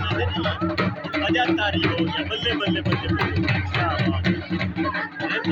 मजा तारी हो गया बल्ले बल्ले बल्ले बल्ले क्या बात है।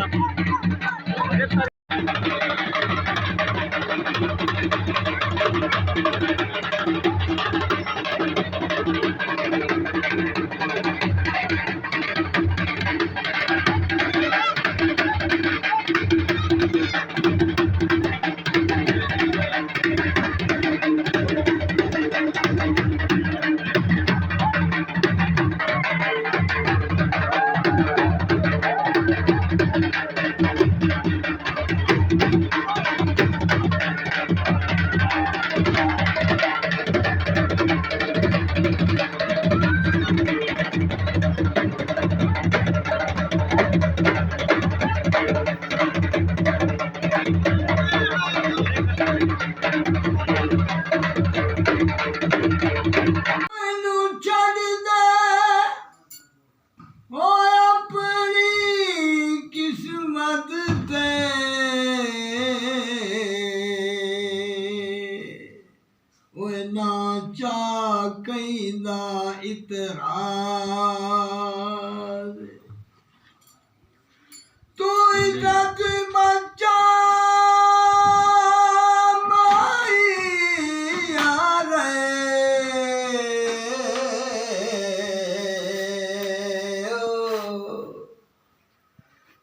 तू इज्जत मचा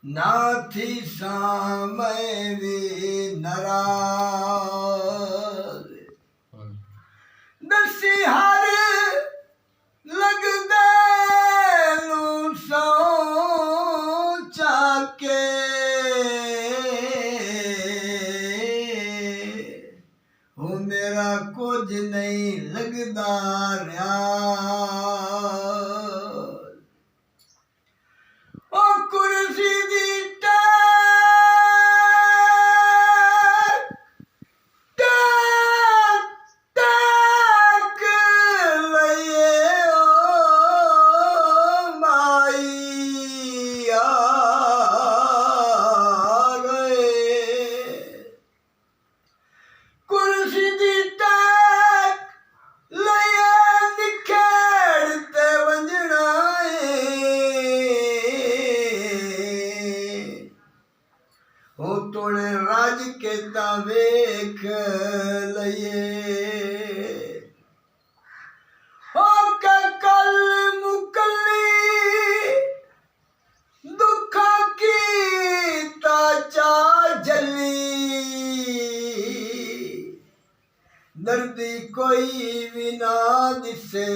नाथी सामय भी नाराज दसी हर लग दे लू सौ चाके हो मेरा कुछ नहीं लगदा रहा तोड़े राज के वेख लइए कल मुकली दुखा की ताचा जली दर्दी कोई भी ना दिसे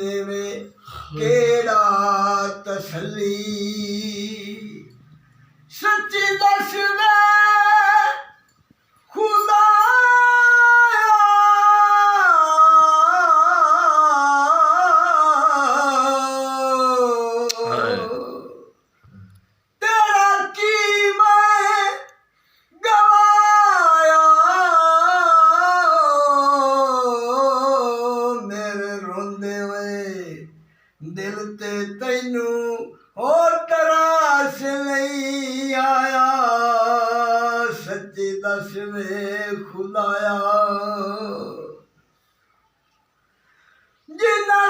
देवे केड़ा तसली सच्ची दस वे खुदा तेरा की मैं गवाया मेरे रोंदे हुए दिल ते तैनू हो तरास नहीं आया सच्ची दस वे खुदाया जिन्ना